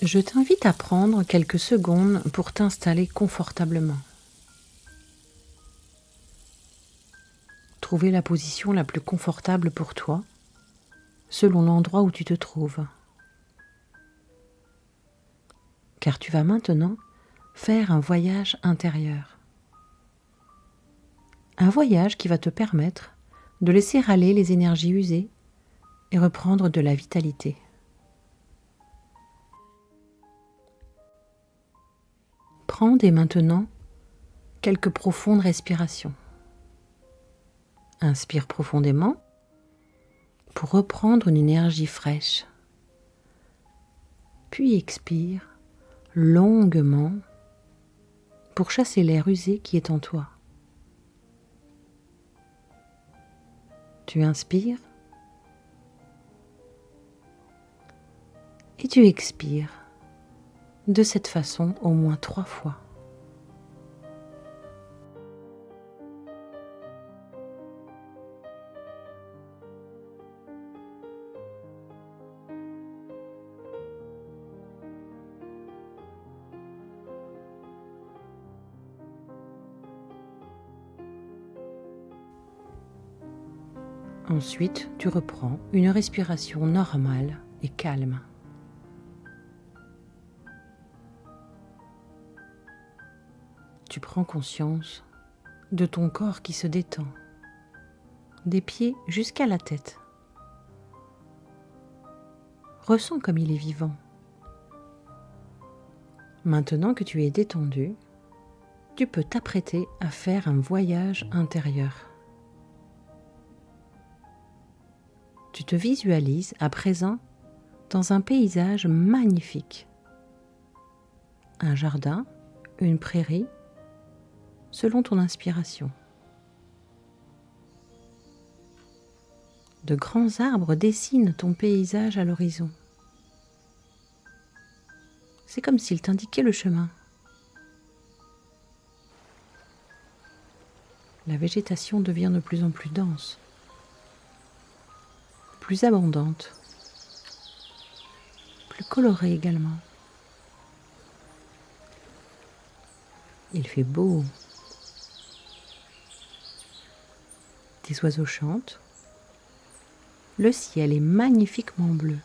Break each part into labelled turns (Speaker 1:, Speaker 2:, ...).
Speaker 1: Je t'invite à prendre quelques secondes pour t'installer confortablement. Trouver la position la plus confortable pour toi, selon l'endroit où tu te trouves. Car tu vas maintenant faire un voyage intérieur. Un voyage qui va te permettre de laisser aller les énergies usées et reprendre de la vitalité. Prends dès maintenant quelques profondes respirations. Inspire profondément pour reprendre une énergie fraîche. Puis expire longuement pour chasser l'air usé qui est en toi. Tu inspires et tu expires de cette façon au moins 3 fois. Ensuite, tu reprends une respiration normale et calme. Tu prends conscience de ton corps qui se détend, des pieds jusqu'à la tête. Ressens comme il est vivant. Maintenant que tu es détendu, tu peux t'apprêter à faire un voyage intérieur. Tu te visualises à présent dans un paysage magnifique. Un jardin, une prairie, selon ton inspiration. De grands arbres dessinent ton paysage à l'horizon. C'est comme s'ils t'indiquaient le chemin. La végétation devient de plus en plus dense, plus abondante, plus colorée également. Il fait beau. Des oiseaux chantent. Le ciel est magnifiquement bleu.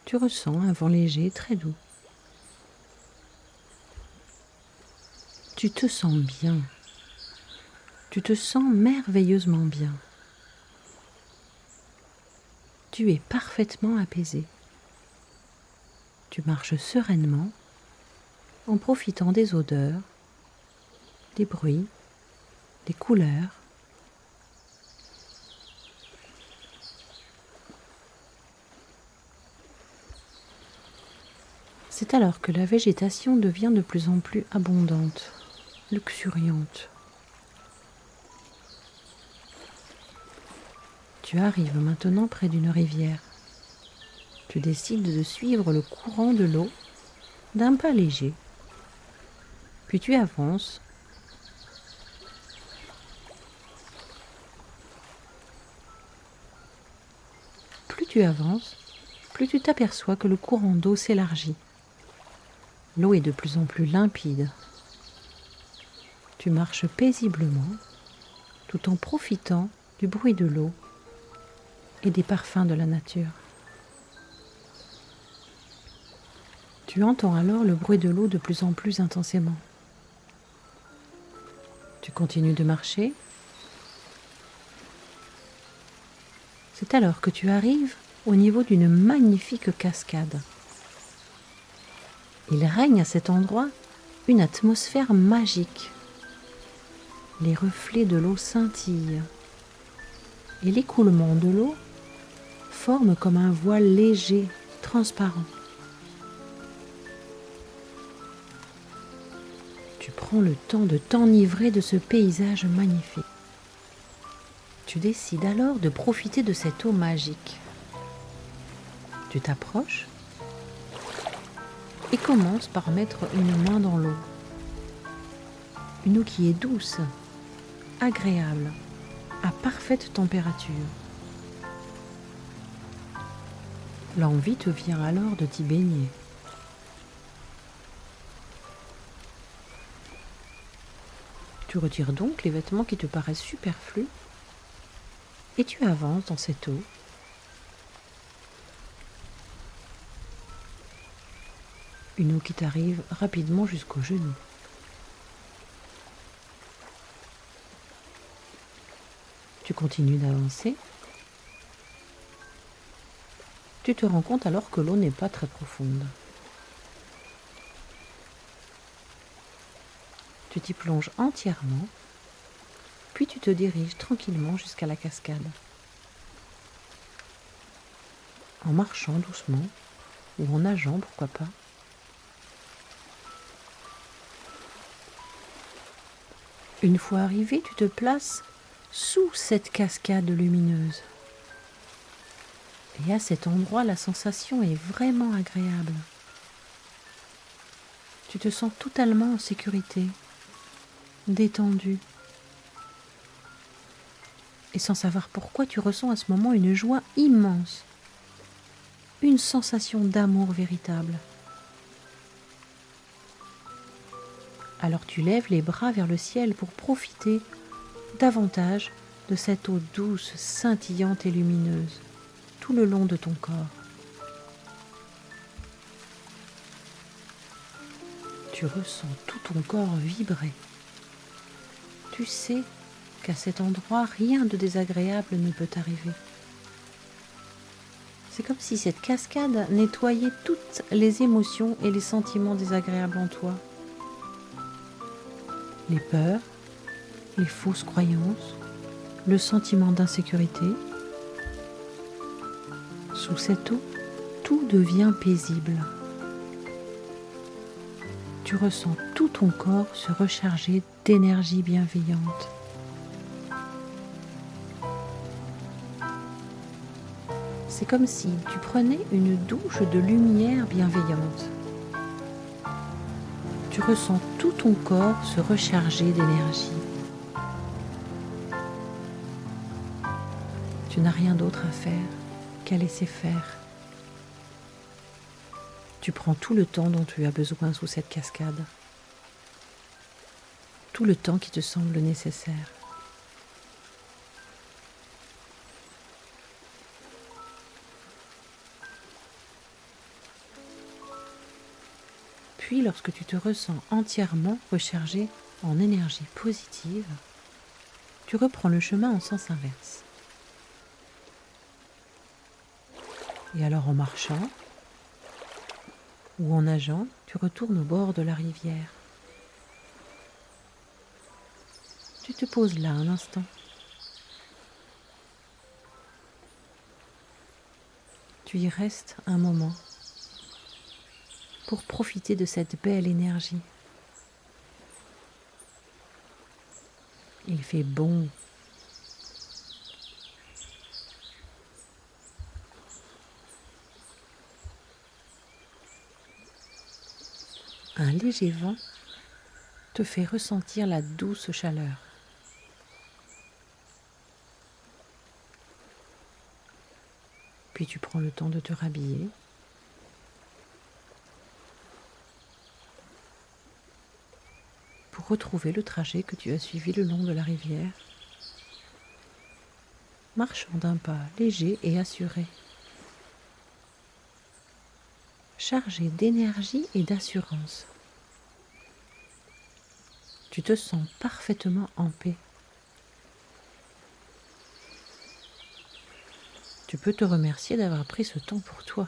Speaker 1: Tu ressens un vent léger très doux. Tu te sens bien. Tu te sens merveilleusement bien. Tu es parfaitement apaisé. Tu marches sereinement en profitant des odeurs, des bruits, des couleurs. C'est alors que la végétation devient de plus en plus abondante, luxuriante. Tu arrives maintenant près d'une rivière. Tu décides de suivre le courant de l'eau d'un pas léger. Puis tu avances. Plus tu avances, plus tu t'aperçois que le courant d'eau s'élargit. L'eau est de plus en plus limpide. Tu marches paisiblement tout en profitant du bruit de l'eau et des parfums de la nature. Tu entends alors le bruit de l'eau de plus en plus intensément. Tu continues de marcher. C'est alors que tu arrives au niveau d'une magnifique cascade. Il règne à cet endroit une atmosphère magique. Les reflets de l'eau scintillent et l'écoulement de l'eau forme comme un voile léger, transparent. Tu prends le temps de t'enivrer de ce paysage magnifique. Tu décides alors de profiter de cette eau magique. Tu t'approches et commences par mettre une main dans l'eau. Une eau qui est douce, agréable, à parfaite température. L'envie te vient alors de t'y baigner. Tu retires donc les vêtements qui te paraissent superflus et tu avances dans cette eau. Une eau qui t'arrive rapidement jusqu'aux genoux. Tu continues d'avancer. Tu te rends compte alors que l'eau n'est pas très profonde. Tu t'y plonges entièrement, puis tu te diriges tranquillement jusqu'à la cascade. En marchant doucement, ou en nageant, pourquoi pas. Une fois arrivé, tu te places sous cette cascade lumineuse. Et à cet endroit, la sensation est vraiment agréable. Tu te sens totalement en sécurité, détendu. Et sans savoir pourquoi, tu ressens à ce moment une joie immense, une sensation d'amour véritable. Alors tu lèves les bras vers le ciel pour profiter davantage de cette eau douce, scintillante et lumineuse, tout le long de ton corps. Tu ressens tout ton corps vibrer. Tu sais qu'à cet endroit, rien de désagréable ne peut arriver. C'est comme si cette cascade nettoyait toutes les émotions et les sentiments désagréables en toi. Les peurs, les fausses croyances, le sentiment d'insécurité. Sous cette eau, tout devient paisible. Tu ressens tout ton corps se recharger d'énergie bienveillante. C'est comme si tu prenais une douche de lumière bienveillante. Tu ressens tout ton corps se recharger d'énergie. Tu n'as rien d'autre à faire qu'à laisser faire. Tu prends tout le temps dont tu as besoin sous cette cascade. Tout le temps qui te semble nécessaire. Puis, lorsque tu te ressens entièrement rechargé en énergie positive, tu reprends le chemin en sens inverse. Et alors en marchant ou en nageant, tu retournes au bord de la rivière. Tu te poses là un instant. Tu y restes un moment pour profiter de cette belle énergie. Il fait bon. Un léger vent te fait ressentir la douce chaleur. Puis tu prends le temps de te rhabiller. Pour retrouver le trajet que tu as suivi le long de la rivière, marchant d'un pas léger et assuré, chargé d'énergie et d'assurance. Tu te sens parfaitement en paix. Tu peux te remercier d'avoir pris ce temps pour toi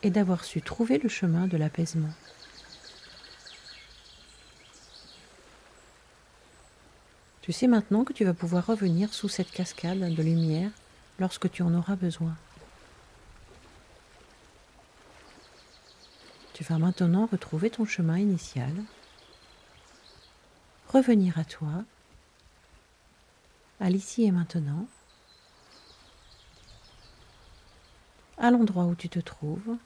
Speaker 1: et d'avoir su trouver le chemin de l'apaisement. Tu sais maintenant que tu vas pouvoir revenir sous cette cascade de lumière lorsque tu en auras besoin. Tu vas maintenant retrouver ton chemin initial, revenir à toi, à l'ici et maintenant, à l'endroit où tu te trouves,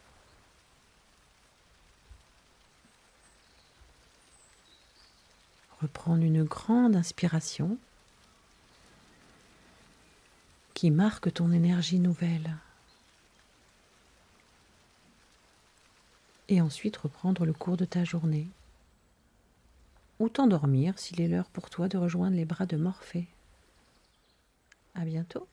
Speaker 1: reprendre une grande inspiration qui marque ton énergie nouvelle. et ensuite reprendre le cours de ta journée. Ou t'endormir s'il est l'heure pour toi de rejoindre les bras de Morphée. À bientôt.